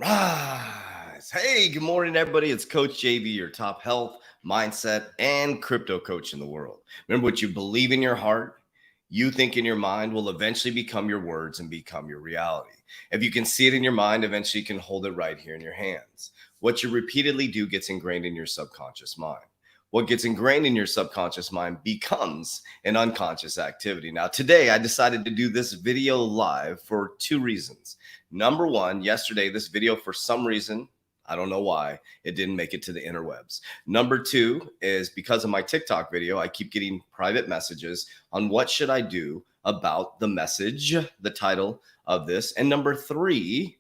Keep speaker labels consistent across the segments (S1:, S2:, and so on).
S1: Rise. Hey, good morning, everybody. It's Coach JV, your top health, mindset, and crypto coach in the world. Remember, what you believe in your heart, you think in your mind will eventually become your words and become your reality. If you can see it in your mind, eventually you can hold it right here in your hands. What you repeatedly do gets ingrained in your subconscious mind. What gets ingrained in your subconscious mind becomes an unconscious activity. Now, today I decided to do this video live for two reasons. Number one, yesterday, this video, for some reason, I don't know why, it didn't make it to the interwebs. Number two is because of my TikTok video, I keep getting private messages on what should I do about the message, the title of this. And number three,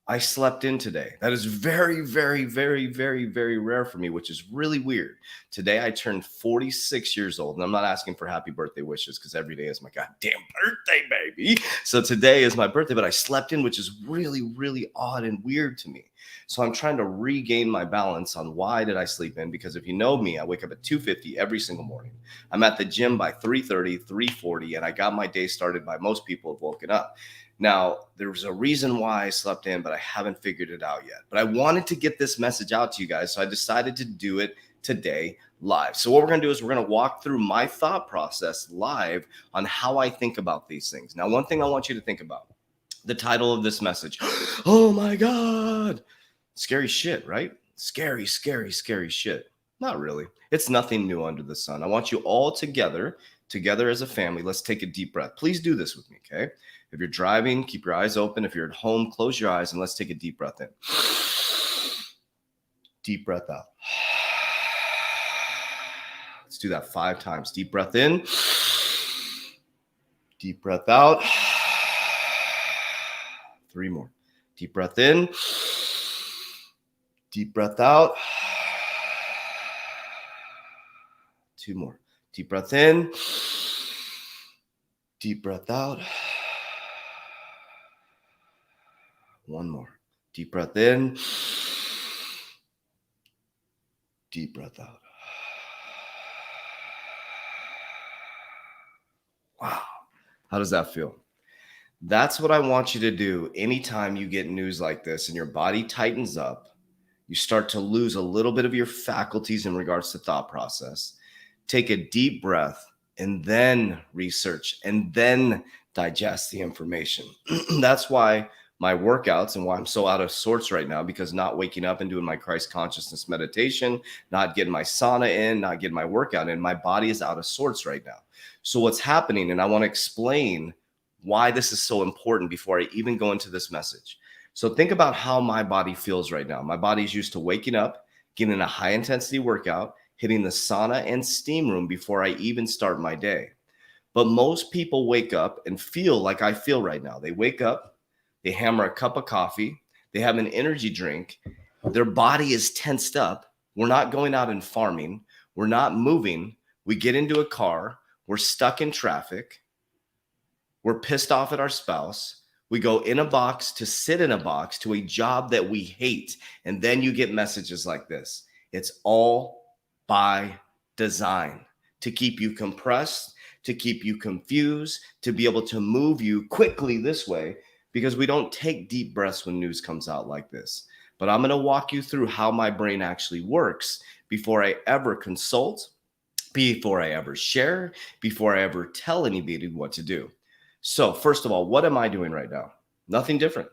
S1: I slept in today. That is very, very, very, very, very rare for me, which is really weird. Today, I turned 46 years old, and I'm not asking for happy birthday wishes because every day is my goddamn birthday, baby. So today is my birthday, but I slept in, which is really, really odd and weird to me. So I'm trying to regain my balance on why did I sleep in? Because if you know me, I wake up at 2:50 every single morning. I'm at the gym by 3:30, 3:40, and I got my day started by most people have woken up. Now, there's a reason why I slept in, but I haven't figured it out yet. But I wanted to get this message out to you guys, so I decided to do it today live. So what we're going to do is we're going to walk through my thought process live on how I think about these things. Now, one thing I want you to think about, the title of this message. Oh my God. Scary shit, right? Scary, scary, scary shit. Not really. It's nothing new under the sun. I want you all together as a family. Let's take a deep breath. Please do this with me, okay? If you're driving, keep your eyes open. If you're at home, close your eyes and let's take a deep breath in. Deep breath out. Let's do that 5 times. Deep breath in. Deep breath out. 3 more. Deep breath in. Deep breath out. 2 more. Deep breath in. Deep breath out. 1 more. Deep breath in. Deep breath out. Wow. How does that feel? That's what I want you to do anytime you get news like this and your body tightens up. You start to lose a little bit of your faculties in regards to thought process. Take a deep breath and then research and then digest the information. That's why my workouts and why I'm so out of sorts right now, because not waking up and doing my Christ consciousness meditation, not getting my sauna in, not getting my workout in, my body is out of sorts right now. So what's happening, and I want to explain why this is so important before I even go into this message. So think about how my body feels right now. My body's used to waking up, getting a high intensity workout, hitting the sauna and steam room before I even start my day. But most people wake up and feel like I feel right now. They wake up, they hammer a cup of coffee, they have an energy drink, their body is tensed up. We're not going out and farming. We're not moving. We get into a car. We're stuck in traffic. We're pissed off at our spouse. We go in a box to sit in a box to a job that we hate. And then you get messages like this. It's all by design to keep you compressed, to keep you confused, to be able to move you quickly this way, because we don't take deep breaths when news comes out like this. But I'm going to walk you through how my brain actually works before I ever consult, before I ever share, before I ever tell anybody what to do. So first of all, what am I doing right now? Nothing different.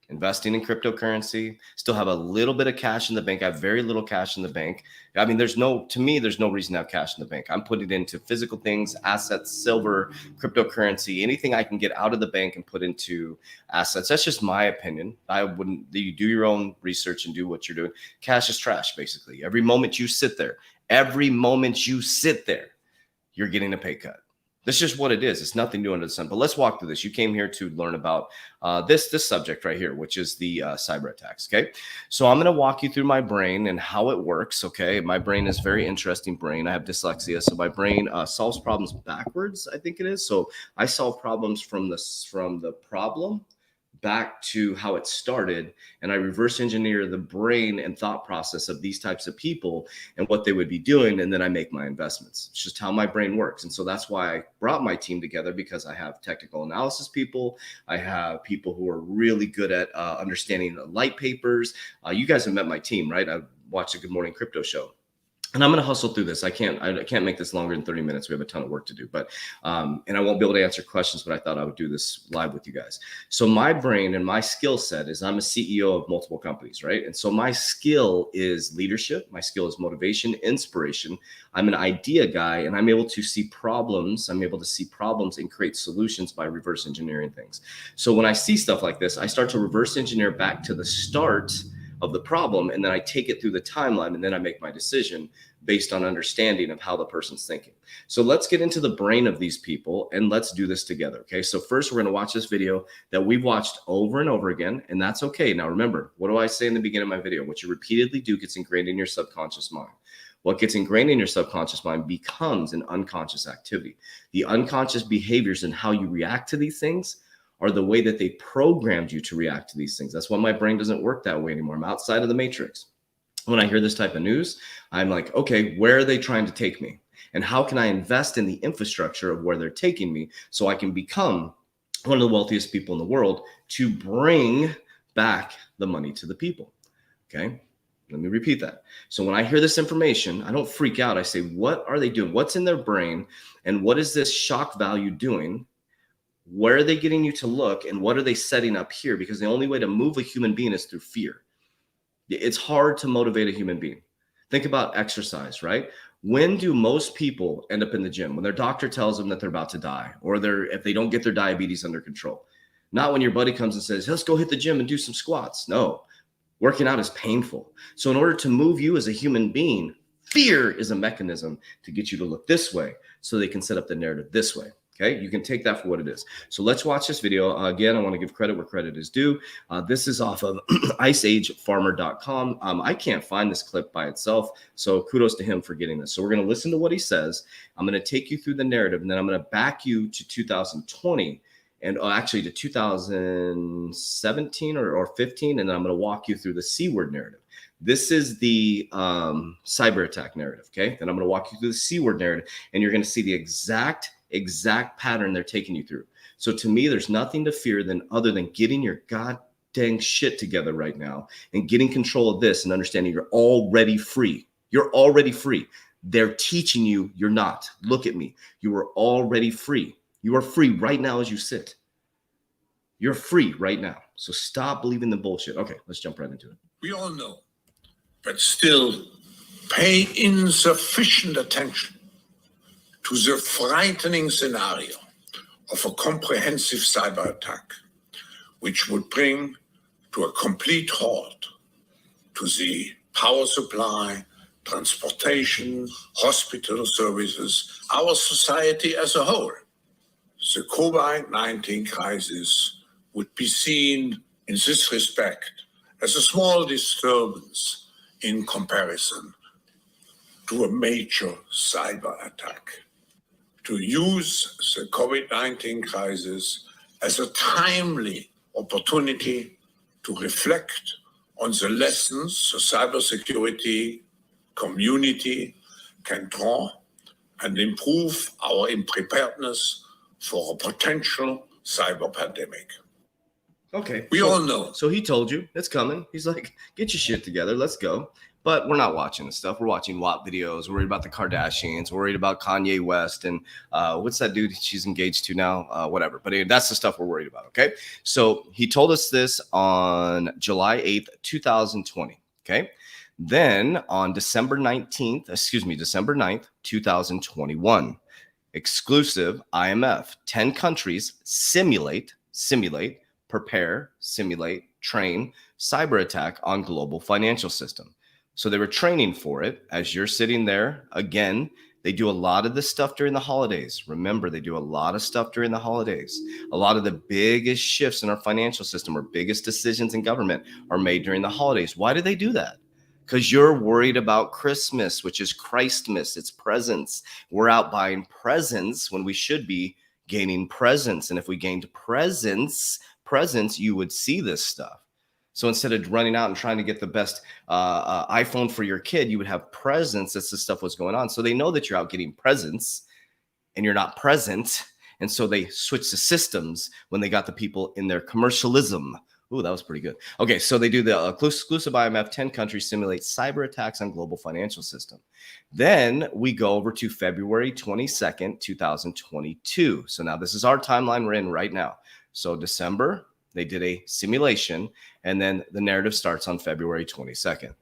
S1: Investing in cryptocurrency, still have a little bit of cash in the bank. I have very little cash in the bank. I mean, there's no reason to have cash in the bank. I'm putting it into physical things, assets, silver, cryptocurrency, anything I can get out of the bank and put into assets. That's just my opinion. You do your own research and do what you're doing. Cash is trash, basically. Every moment you sit there, you're getting a pay cut. That's just what it is. It's nothing new under the sun. But let's walk through this. You came here to learn about this subject right here, which is the cyber attacks. Okay, so I'm going to walk you through my brain and how it works. Okay, my brain is a very interesting brain. I have dyslexia, so my brain solves problems backwards, I think it is. So I solve problems from the problem back to how it started, and I reverse engineer the brain and thought process of these types of people and what they would be doing, and then I make my investments. It's just how my brain works. And so that's why I brought my team together, because I have technical analysis people. I have people who are really good at understanding the light papers. You guys have met my team, right? I watched the Good Morning Crypto show. And I'm going to hustle through this. I can't make this longer than 30 minutes. We have a ton of work to do, but, and I won't be able to answer questions, but I thought I would do this live with you guys. So my brain and my skill set is I'm a CEO of multiple companies, right? And so my skill is leadership. My skill is motivation, inspiration. I'm an idea guy, and I'm able to see problems. I'm able to see problems and create solutions by reverse engineering things. So when I see stuff like this, I start to reverse engineer back to the start of the problem, and then I take it through the timeline, and then I make my decision based on understanding of how the person's thinking. So let's get into the brain of these people, and let's do this together. Okay, so first we're going to watch this video that we've watched over and over again, and that's okay. Now remember, what do I say in the beginning of my video? What you repeatedly do gets ingrained in your subconscious mind. What gets ingrained in your subconscious mind becomes an unconscious activity. The unconscious behaviors and how you react to these things are the way that they programmed you to react to these things. That's why my brain doesn't work that way anymore. I'm outside of the matrix. When I hear this type of news, I'm like, okay, where are they trying to take me? And how can I invest in the infrastructure of where they're taking me so I can become one of the wealthiest people in the world to bring back the money to the people? Okay, let me repeat that. So when I hear this information, I don't freak out. I say, what are they doing? What's in their brain? And what is this shock value doing? Where are they getting you to look, and what are they setting up here? Because the only way to move a human being is through fear. It's hard to motivate a human being. Think about exercise, right? When do most people end up in the gym? When their doctor tells them that they're about to die, or if they don't get their diabetes under control. Not when your buddy comes and says, let's go hit the gym and do some squats. No, working out is painful. So in order to move you as a human being, fear is a mechanism to get you to look this way so they can set up the narrative this way. Okay, you can take that for what it is. So let's watch this video. Again, I want to give credit where credit is due. This is off of iceagefarmer.com. I can't find this clip by itself, so kudos to him for getting this. So we're going to listen to what he says. I'm going to take you through the narrative, and then I'm going to back you to 2020 and actually to 2017 or 15, and then I'm going to walk you through the C word narrative. This is the cyber attack narrative, okay? Then I'm going to walk you through the C word narrative, and you're going to see the exact pattern they're taking you through. So to me, there's nothing to fear other than getting your god dang shit together right now and getting control of this and understanding you're already free. You're already free. They're teaching you you're not. Look at me. You are already free. You are free right now as you sit. You're free right now. So stop believing the bullshit. Okay, let's jump right into it.
S2: We all know, but still pay insufficient attention to the frightening scenario of a comprehensive cyber attack, which would bring to a complete halt to the power supply, transportation, hospital services, our society as a whole. The COVID-19 crisis would be seen in this respect as a small disturbance in comparison to a major cyber attack. To use the COVID-19 crisis as a timely opportunity to reflect on the lessons the cybersecurity community can draw and improve our preparedness for a potential cyber pandemic.
S1: Okay.
S2: We all know.
S1: So he told you it's coming. He's like, get your shit together. Let's go. But we're not watching this stuff. We're watching WAP videos. We're worried about the Kardashians. We're worried about Kanye West. And what's that dude she's engaged to now? Whatever. But anyway, that's the stuff we're worried about. Okay. So he told us this on July 8th, 2020. Okay. Then on December 9th, 2021, exclusive IMF, 10 countries simulate, prepare, simulate, train cyber attack on global financial system. So they were training for it. As you're sitting there, again, they do a lot of this stuff during the holidays. Remember, they do a lot of stuff during the holidays. A lot of the biggest shifts in our financial system or biggest decisions in government are made during the holidays. Why do they do that? Because you're worried about Christmas, which is Christmas. It's presents. We're out buying presents when we should be gaining presents. And if we gained presents, presence, you would see this stuff. So instead of running out and trying to get the best iPhone for your kid, you would have presents as this stuff was going on. So they know that you're out getting presents and you're not present. And so they switched the systems when they got the people in their commercialism. Ooh, that was pretty good. Okay, so they do the exclusive IMF, 10 countries simulate cyber attacks on global financial system. Then we go over to February 22nd, 2022. So now this is our timeline we're in right now. So December, they did a simulation, and then the narrative starts on February 22nd.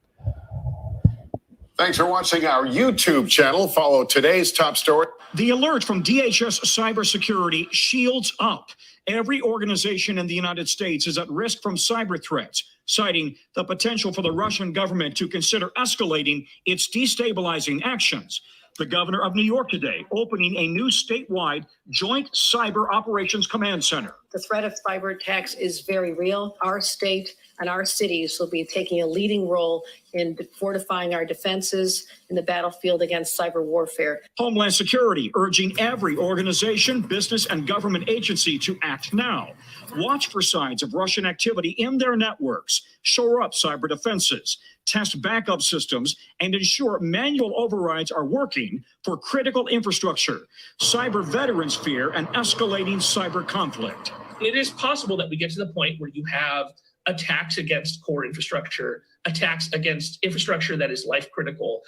S3: Thanks for watching our YouTube channel. Follow today's top story.
S4: The alert from DHS Cybersecurity shields up. Every organization in the United States is at risk from cyber threats, citing the potential for the Russian government to consider escalating its destabilizing actions. The governor of New York today opening a new statewide joint cyber operations command center.
S5: The threat of cyber attacks is very real. Our state and our cities will be taking a leading role in fortifying our defenses in the battlefield against cyber warfare.
S4: Homeland Security urging every organization, business, and government agency to act now. Watch for signs of Russian activity in their networks, shore up cyber defenses, test backup systems, and ensure manual overrides are working for critical infrastructure. Cyber veterans fear an escalating cyber conflict.
S6: It is possible that we get to the point where you have attacks against core infrastructure, attacks against infrastructure that is life critical,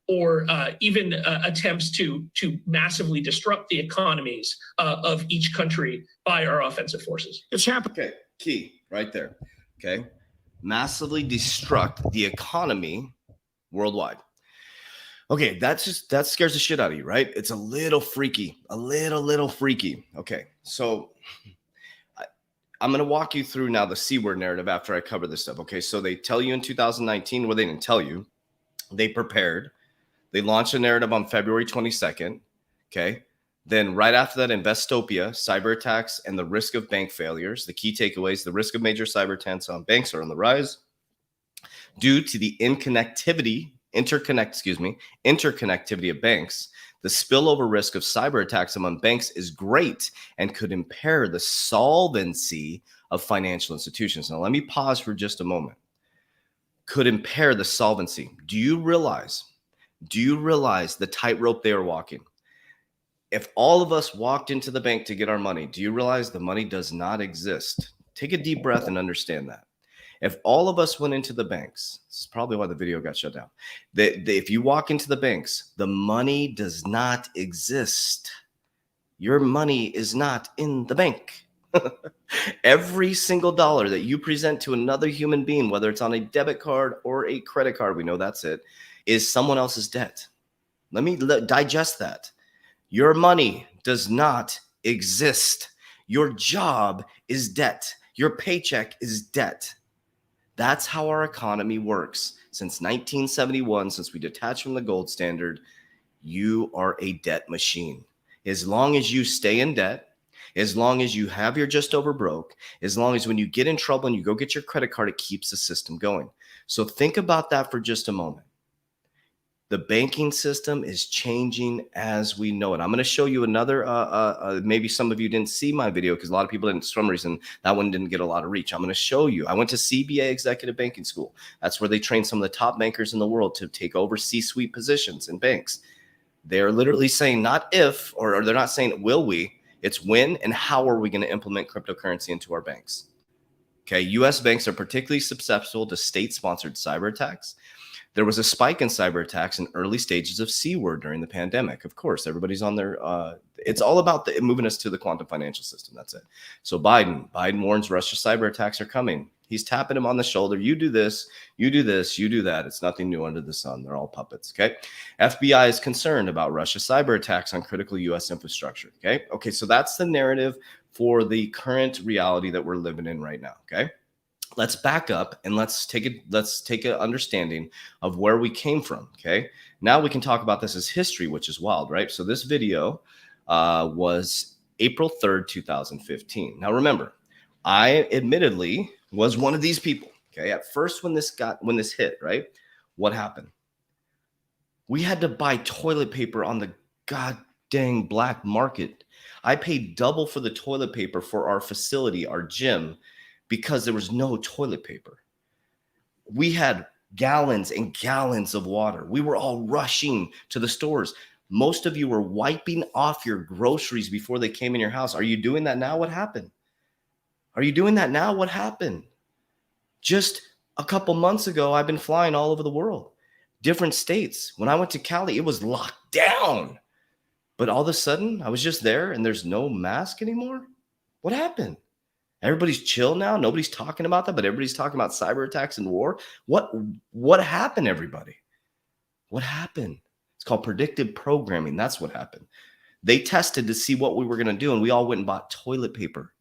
S6: or even attempts to massively disrupt the economies of each country by our offensive forces.
S4: It's happening.
S1: Okay, key right there. Okay, massively destruct the economy worldwide. Okay, that scares the shit out of you, right? It's a little freaky, a little freaky. Okay, so I'm going to walk you through now the C word narrative after I cover this stuff. Okay, so they tell you in 2019, well, they didn't tell you. They prepared. They launched a narrative on February 22nd. Okay, then right after that, Investopia, cyber attacks and the risk of bank failures. The key takeaways: the risk of major cyber attacks on banks are on the rise due to the interconnectivity of banks. The spillover risk of cyber attacks among banks is great and could impair the solvency of financial institutions. Now, let me pause for just a moment. Could impair the solvency. Do you realize the tightrope they are walking? If all of us walked into the bank to get our money, do you realize the money does not exist? Take a deep breath and understand that. If all of us went into the banks, this is probably why the video got shut down. If you walk into the banks, the money does not exist. Your money is not in the bank. Every single dollar that you present to another human being, whether it's on a debit card or a credit card, we know that's it, is someone else's debt. Let me digest that. Your money does not exist. Your job is debt. Your paycheck is debt. That's how our economy works. Since 1971, since we detached from the gold standard, you are a debt machine. As long as you stay in debt, as long as you have your just over broke, as long as when you get in trouble and you go get your credit card, it keeps the system going. So think about that for just a moment. The banking system is changing as we know it. I'm going to show you another, maybe some of you didn't see my video because a lot of people didn't, for some reason, that one didn't get a lot of reach. I'm going to show you. I went to CBA Executive Banking School. That's where they train some of the top bankers in the world to take over C-suite positions in banks. They're literally saying not if, or they're not saying will we, it's when and how are we going to implement cryptocurrency into our banks. Okay, U.S. banks are particularly susceptible to state-sponsored cyber attacks. There was a spike in cyber attacks in early stages of C-word during the pandemic. Of course, everybody's on their, it's all about moving us to the quantum financial system. That's it. So Biden warns Russia cyber attacks are coming. He's tapping him on the shoulder. You do this, you do this, you do that. It's nothing new under the sun. They're all puppets, okay? FBI is concerned about Russia cyber attacks on critical U.S. infrastructure, okay? Okay, so that's the narrative for the current reality that we're living in right now, okay? Let's back up and let's take an understanding of where we came from. Okay. Now we can talk about this as history, which is wild, right? So this video was April 3rd, 2015. Now remember, I admittedly was one of these people. Okay. At first, when this hit, right? What happened? We had to buy toilet paper on the god dang black market. I paid double for the toilet paper for our facility, our gym, because there was no toilet paper. We had gallons and gallons of water. We were all rushing to the stores. Most of you were wiping off your groceries before they came in your house. Are you doing that now? What happened? Are you doing that now? What happened? Just a couple months ago, I've been flying all over the world, different states. When I went to Cali, it was locked down. But all of a sudden, I was just there and there's no mask anymore. What happened? Everybody's chill now. Nobody's talking about that, but everybody's talking about cyber attacks and war. What happened, everybody? What happened? It's called predictive programming. That's what happened. They tested to see what we were going to do, and we all went and bought toilet paper.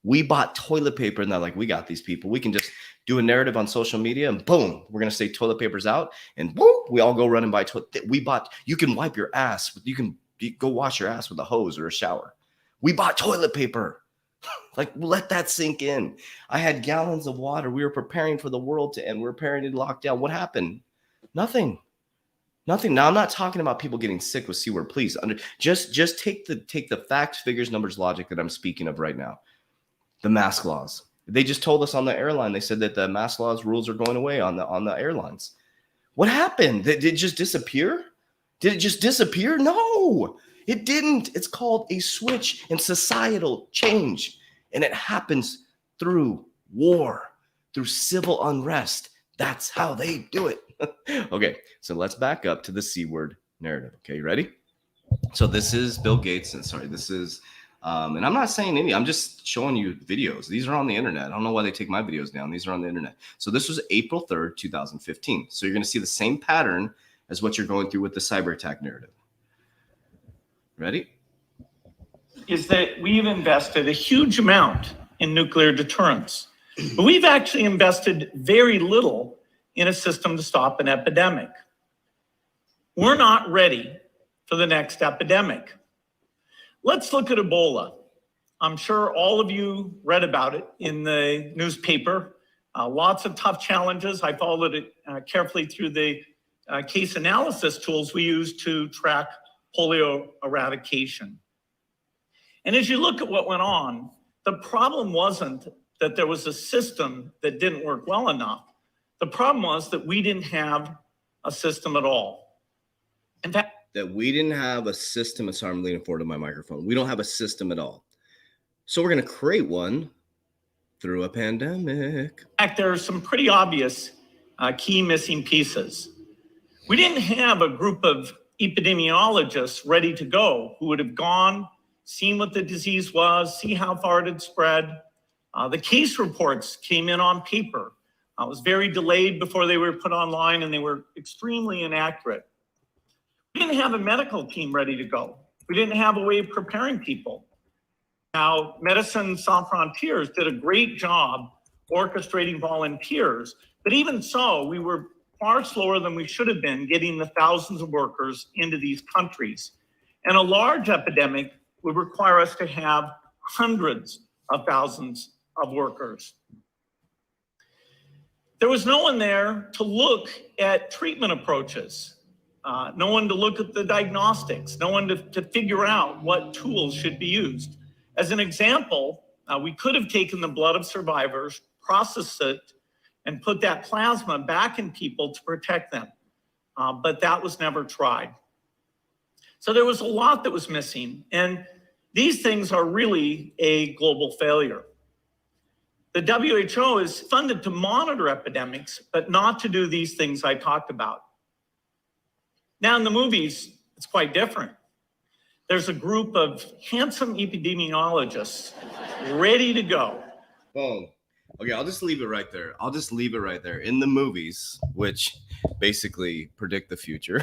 S1: We bought toilet paper, and they're like, we got these people. We can just do a narrative on social media, and boom, we're going to say toilet paper's out, and boom, we all go run and buy toilet. You can wipe your ass. You can go wash your ass with a hose or a shower. We bought toilet paper. Like, let that sink in. I had gallons of water. We were preparing for the world to end. We were preparing to lock down. What happened? Nothing. Now, I'm not talking about people getting sick with C word. Please, just take the facts, figures, numbers, logic that I'm speaking of right now. The mask laws. They just told us on the airline. They said that the mask laws rules are going away on the airlines. What happened? Did it just disappear? Did it just disappear? No, it didn't. It's called a switch in societal change. And it happens through war, through civil unrest. That's how they do it. Okay, so let's back up to the C word narrative. Okay, you ready? So this is Bill Gates. And I'm not saying any, I'm just showing you videos. These are on the internet. I don't know why they take my videos down. These are on the internet. So this was April 3rd, 2015. So you're going to see the same pattern as what you're going through with the cyber attack narrative. Ready?
S7: Is that we've invested a huge amount in nuclear deterrence, but we've actually invested very little in a system to stop an epidemic. We're not ready for the next epidemic. Let's look at Ebola. I'm sure all of you read about it in the newspaper. Lots of tough challenges. I followed it carefully through the case analysis tools we use to track polio eradication. And as you look at what went on, the problem wasn't that there was a system that didn't work well enough. The problem was that we didn't have a system at all. In fact,
S1: that we didn't have a system. Sorry, I'm leaning forward to my microphone. We don't have a system at all. So we're going to create one through a pandemic.
S7: In fact, there are some pretty obvious key missing pieces. We didn't have a group of epidemiologists ready to go who would have gone, seen what the disease was, see how far it had spread. The case reports came in on paper. It was very delayed before they were put online, and they were extremely inaccurate. We didn't have a medical team ready to go. We didn't have a way of preparing people. Now, Medicine Sans Frontiers did a great job orchestrating volunteers, but even so, we were far slower than we should have been getting the thousands of workers into these countries. And a large epidemic would require us to have hundreds of thousands of workers. There was no one there to look at treatment approaches, no one to look at the diagnostics, no one to figure out what tools should be used. As an example, we could have taken the blood of survivors, processed it, and put that plasma back in people to protect them, but that was never tried. So there was a lot that was missing, and these things are really a global failure. The WHO is funded to monitor epidemics, but not to do these things I talked about. Now in the movies, it's quite different. There's a group of handsome epidemiologists ready to go.
S1: Boom. Okay, I'll just leave it right there. In the movies, which basically predict the future.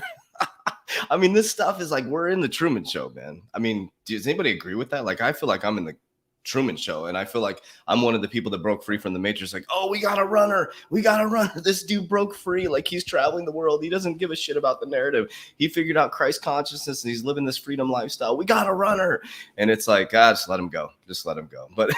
S1: I mean, this stuff is like, we're in the Truman Show, man. I mean, does anybody agree with that? Like, I feel like I'm in the Truman Show, and I feel like I'm one of the people that broke free from the Matrix. Like, oh, we got a runner. This dude broke free. Like, he's traveling the world. He doesn't give a shit about the narrative. He figured out Christ consciousness, and he's living this freedom lifestyle. We got a runner. And it's like, just let him go. But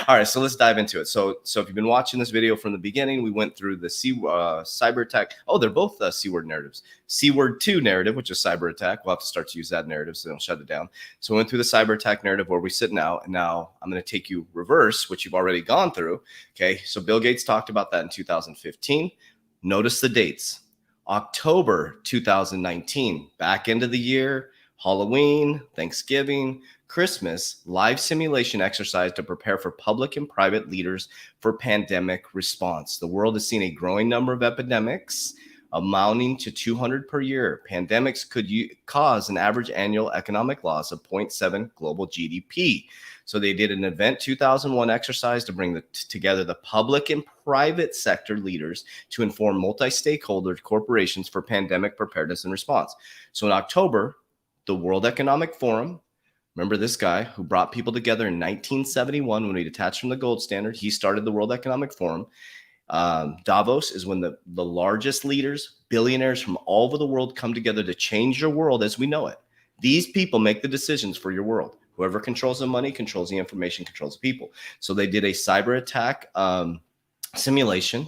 S1: All right, so let's dive into it. So if you've been watching this video from the beginning, we went through the cyber attack. Oh, they're both C-word narratives. C-word 2 narrative, which is cyber attack. We'll have to start to use that narrative so they don't shut it down. So we went through the cyber attack narrative where we sit now, and now I'm going to take you reverse, which you've already gone through. Okay, so Bill Gates talked about that in 2015. Notice the dates. October 2019, back into the year, Halloween, Thanksgiving, Christmas, live simulation exercise to prepare for public and private leaders for pandemic response. The world has seen a growing number of epidemics amounting to 200 per year. Pandemics could cause an average annual economic loss of 0.7 global GDP. So they did an event 2001 exercise to bring together the public and private sector leaders to inform multi-stakeholder corporations for pandemic preparedness and response. So in October, the World Economic Forum, remember this guy who brought people together in 1971 when he detached from the gold standard, he started the World Economic Forum. Davos is when the largest leaders, billionaires from all over the world come together to change your world as we know it. These people make the decisions for your world. Whoever controls the money, controls the information, controls the people. So they did a cyber attack simulation.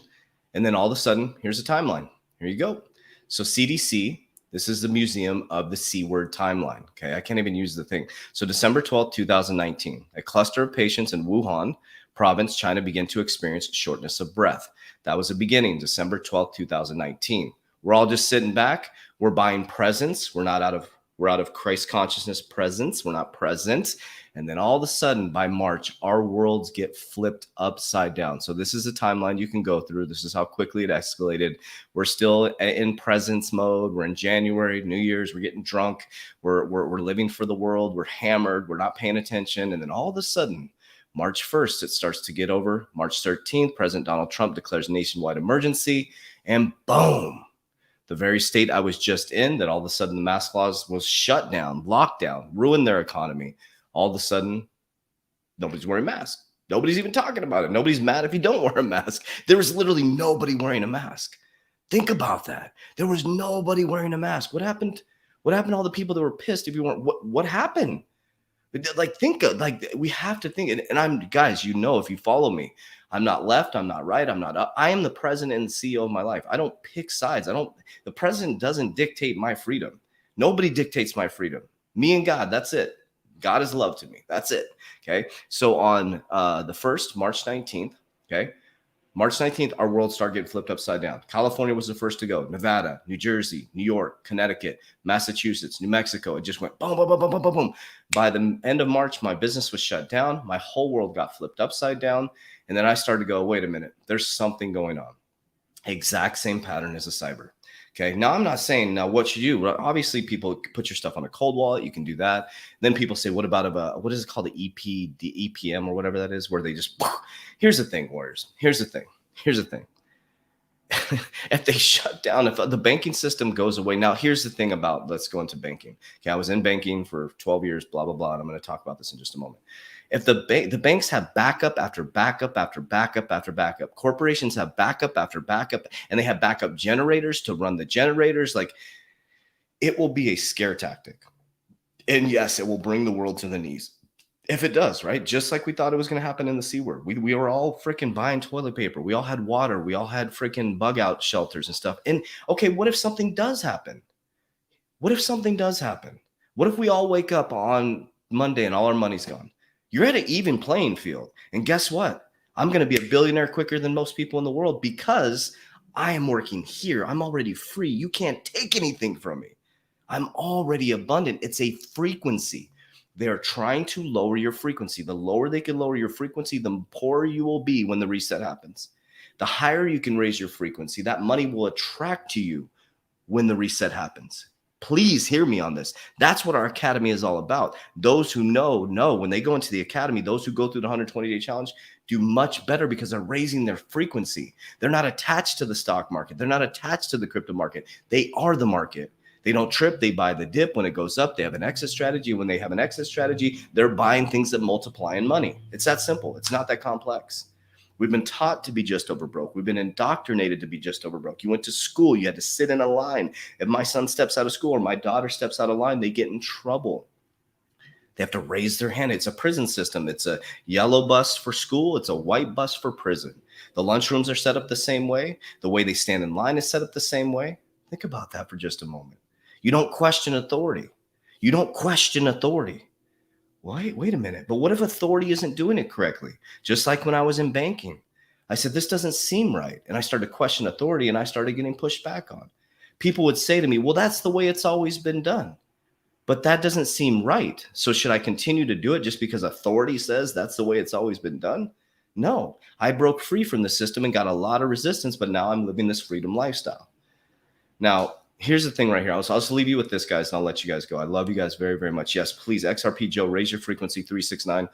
S1: And then all of a sudden, here's a timeline. Here you go. So CDC, this is the museum of the C-word timeline. Okay, I can't even use the thing. So December 12th, 2019, a cluster of patients in Wuhan province, China, began to experience shortness of breath. That was the beginning, December 12th, 2019. We're all just sitting back. We're buying presents. We're out of Christ consciousness presence. We're not present. And then all of a sudden, by March, our worlds get flipped upside down. So this is a timeline you can go through. This is how quickly it escalated. We're still in presence mode. We're in January, New Year's. We're getting drunk. We're living for the world. We're hammered. We're not paying attention. And then all of a sudden, March 1st, it starts to get over. March 13th, President Donald Trump declares nationwide emergency. And boom, the very state I was just in, that all of a sudden the mask laws was shut down, locked down, ruined their economy. All of a sudden, nobody's wearing masks. Nobody's even talking about it. Nobody's mad if you don't wear a mask. There was literally nobody wearing a mask. Think about that. There was nobody wearing a mask. What happened? What happened to all the people that were pissed if you weren't? What happened? We have to think. And I'm, guys, you know, if you follow me, I'm not left, I'm not right, I'm not up. I am the president and CEO of my life. I don't pick sides. The president doesn't dictate my freedom. Nobody dictates my freedom. Me and God, that's it. God is love to me. That's it. Okay. So on the 1st, March 19th, okay, March 19th, our world started getting flipped upside down. California was the first to go. Nevada, New Jersey, New York, Connecticut, Massachusetts, New Mexico. It just went boom, boom, boom, boom, boom, boom, boom. By the end of March, my business was shut down. My whole world got flipped upside down. And then I started to go, wait a minute, there's something going on. Exact same pattern as a cyber. Okay. Now I'm not saying now what should you do. Obviously, people put your stuff on a cold wallet. You can do that. Then people say, what about what is it called? The EPM or whatever that is, where they just, here's the thing, warriors. Here's the thing. If they shut down, if the banking system goes away. Now, here's the thing about, let's go into banking. Okay. I was in banking for 12 years, blah, blah, blah. And I'm going to talk about this in just a moment. If the banks have backup after backup after backup after backup, corporations have backup after backup, and they have backup generators to run the generators, like, it will be a scare tactic. And yes, it will bring the world to the knees. If it does, right? Just like we thought it was going to happen in the C word. We were all freaking buying toilet paper. We all had water. We all had freaking bug out shelters and stuff. And okay, what if something does happen? What if something does happen? What if we all wake up on Monday and all our money's gone? You're at an even playing field. And guess what? I'm going to be a billionaire quicker than most people in the world because I am working here. I'm already free. You can't take anything from me. I'm already abundant. It's a frequency. They are trying to lower your frequency. The lower they can lower your frequency, the poorer you will be when the reset happens. The higher you can raise your frequency, that money will attract to you when the reset happens. Please hear me on this. That's what our academy is all about. Those who know when they go into the academy, those who go through the 120-day challenge do much better because they're raising their frequency. They're not attached to the stock market. They're not attached to the crypto market. They are the market. They don't trip. They buy the dip when it goes up. They have an exit strategy. When they have an exit strategy, they're buying things that multiply in money. It's that simple. It's not that complex. We've been taught to be just over broke. We've been indoctrinated to be just over broke. You went to school. You had to sit in a line. If my son steps out of school or my daughter steps out of line, they get in trouble. They have to raise their hand. It's a prison system. It's a yellow bus for school. It's a white bus for prison. The lunchrooms are set up the same way. The way they stand in line is set up the same way. Think about that for just a moment. You don't question authority. You don't question authority. Wait a minute. But what if authority isn't doing it correctly? Just like when I was in banking, I said, this doesn't seem right. And I started to question authority and I started getting pushed back on. People would say to me, well, that's the way it's always been done. But that doesn't seem right. So should I continue to do it just because authority says that's the way it's always been done? No, I broke free from the system and got a lot of resistance, but now I'm living this freedom lifestyle. Now, here's the thing right here. I'll just leave you with this, guys, and I'll let you guys go. I love you guys very, very much. Yes, please, XRP Joe, raise your frequency, 369.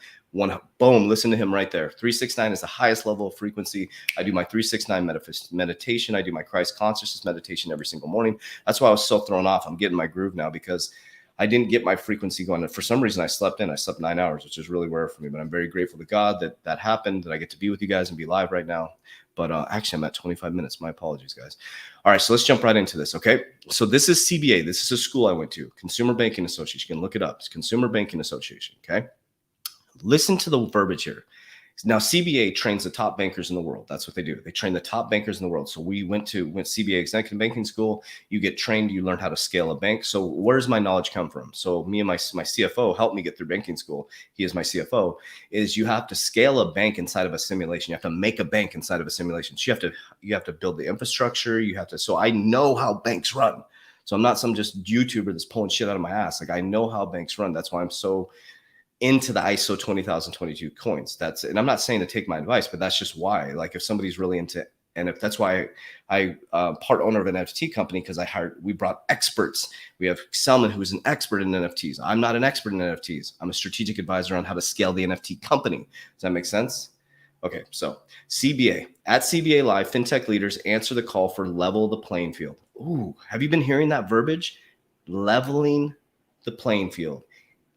S1: Boom, listen to him right there. 369 is the highest level of frequency. I do my 369 meditation. I do my Christ consciousness meditation every single morning. That's why I was so thrown off. I'm getting my groove now because I didn't get my frequency going. For some reason, I slept 9 hours, which is really rare for me. But I'm very grateful to God that that happened, that I get to be with you guys and be live right now. But actually, I'm at 25 minutes. My apologies, guys. All right, so let's jump right into this, okay? So this is CBA. This is a school I went to, Consumer Banking Association. You can look it up. It's Consumer Banking Association, okay? Listen to the verbiage here. Now, CBA trains the top bankers in the world. That's what they do. They train the top bankers in the world. So we went CBA Executive Banking School. You get trained. You learn how to scale a bank. So where does my knowledge come from? So me and my CFO helped me get through banking school. He is my CFO. Is you have to scale a bank inside of a simulation. You have to make a bank inside of a simulation. So you have to build the infrastructure. So I know how banks run. So I'm not some just YouTuber that's pulling shit out of my ass. Like I know how banks run. That's why I'm so into the ISO 20022 coins. And I'm not saying to take my advice, but that's just why. Like if somebody's really into, and if that's why I part owner of an NFT company, because we brought experts. We have Selman, who's an expert in NFTs. I'm not an expert in NFTs. I'm a strategic advisor on how to scale the NFT company. Does that make sense? Okay, so CBA. At CBA Live, FinTech leaders answer the call for level the playing field. Ooh, have you been hearing that verbiage? Leveling the playing field.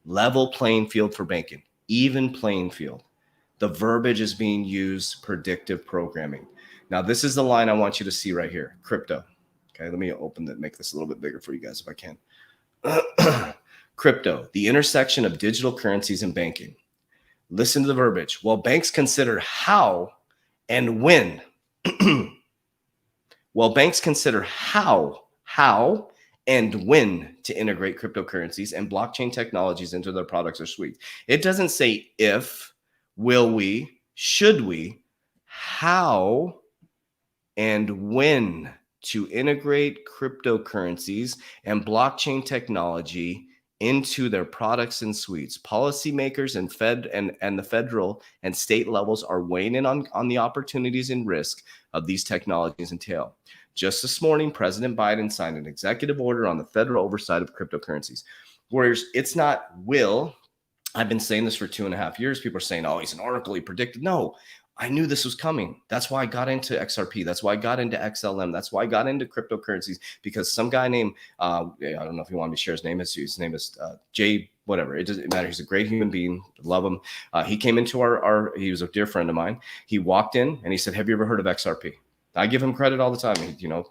S1: Level playing field for banking, even playing field. The verbiage is being used, predictive programming. Now, this is the line I want you to see right here, crypto. Okay, let me open that, make this a little bit bigger for you guys if I can. Crypto, the intersection of digital currencies and banking. Listen to the verbiage. While banks consider how and when, and when to integrate cryptocurrencies and blockchain technologies into their products or suites. It doesn't say if, will we, should we, how, and when to integrate cryptocurrencies and blockchain technology into their products and suites. Policymakers and the federal and state levels are weighing in on the opportunities and risk of these technologies entail. Just this morning, President Biden signed an executive order on the federal oversight of cryptocurrencies. Whereas it's not will. I've been saying this for 2.5 years. People are saying, oh, he's an oracle. He predicted. No, I knew this was coming. That's why I got into XRP. That's why I got into XLM. That's why I got into cryptocurrencies, because some guy named, I don't know if you want me to share his name. His name is Jay, whatever. It doesn't matter. He's a great human being. Love him. He came into he was a dear friend of mine. He walked in and he said, have you ever heard of XRP? I give him credit all the time.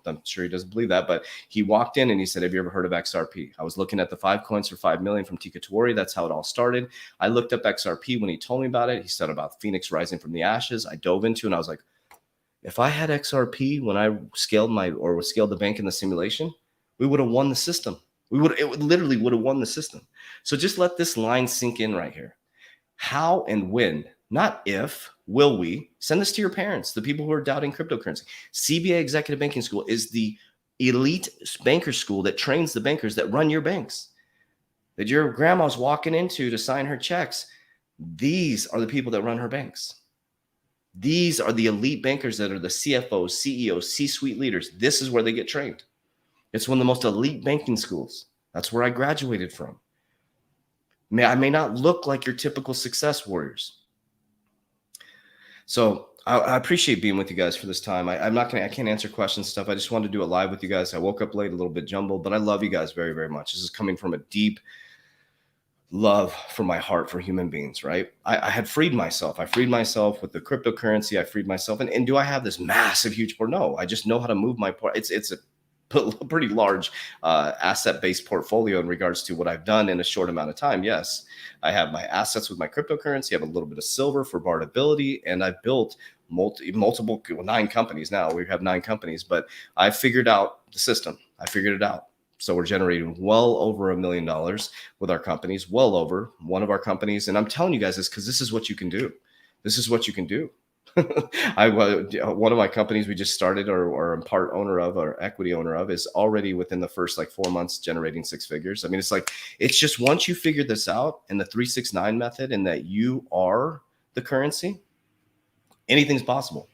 S1: I'm sure he doesn't believe that, but he walked in and he said, have you ever heard of XRP? I was looking at the 5 coins for 5 million from Tika Tori. That's how it all started. I looked up XRP when he told me about it. He said about Phoenix rising from the ashes. I dove into, and I was like, if I had XRP when I scaled the bank in the simulation, we would have won the system. It literally would have won the system. So just let this line sink in right here. How and when, not if, will we. Send this to your parents, the people who are doubting cryptocurrency. CBA Executive Banking School is the elite banker school that trains the bankers that run your banks, that your grandma's walking into to sign her checks. These are the people that run her banks. These are the elite bankers that are the CFOs, CEOs, C-suite leaders. This is where they get trained. It's one of the most elite banking schools. That's where I graduated from. I may not look like your typical success warriors. So I appreciate being with you guys for this time. I can't answer questions stuff. I just wanted to do it live with you guys. I woke up late, a little bit jumbled, but I love you guys very, very much. This is coming from a deep love from my heart for human beings, right? I had freed myself. I freed myself with the cryptocurrency. I freed myself. And do I have this massive, huge port? No, I just know how to move my port. pretty large asset-based portfolio in regards to what I've done in a short amount of time. Yes, I have my assets with my cryptocurrency. I have a little bit of silver for barterability, and I've built multiple 9 companies now. We have 9 companies, but I figured out the system. I figured it out. So we're generating well over $1 million with our companies, well over one of our companies. And I'm telling you guys this because this is what you can do. This is what you can do. One of my companies we just started or I'm part owner of or equity owner of is already within the first like 4 months generating 6 figures. I mean, it's just once you figure this out in the 3-6-9 method and that you are the currency, anything's possible.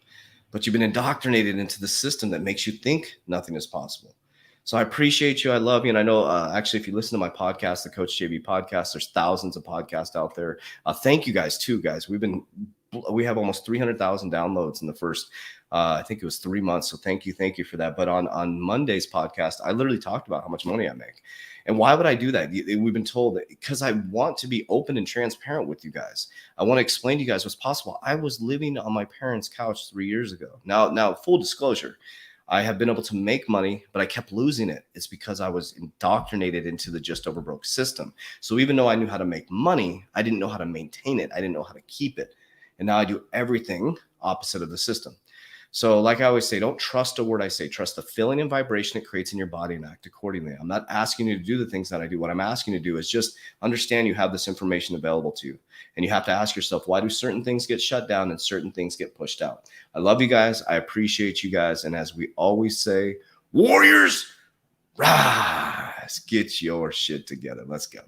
S1: But you've been indoctrinated into the system that makes you think nothing is possible. So I appreciate you. I love you. And I know actually, if you listen to my podcast, the Coach JV podcast, there's thousands of podcasts out there. Thank you guys too, guys. We have almost 300,000 downloads in the first, I think it was 3 months. So thank you for that. But on Monday's podcast, I literally talked about how much money I make. And why would I do that? We've been told that because I want to be open and transparent with you guys. I want to explain to you guys what's possible. I was living on my parents' couch 3 years ago. Now, full disclosure, I have been able to make money, but I kept losing it. It's because I was indoctrinated into the just over broke system. So even though I knew how to make money, I didn't know how to maintain it. I didn't know how to keep it. And now I do everything opposite of the system. So like I always say, don't trust a word I say. Trust the feeling and vibration it creates in your body and act accordingly. I'm not asking you to do the things that I do. What I'm asking you to do is just understand you have this information available to you. And you have to ask yourself, why do certain things get shut down and certain things get pushed out? I love you guys. I appreciate you guys. And as we always say, warriors, rise, get your shit together. Let's go.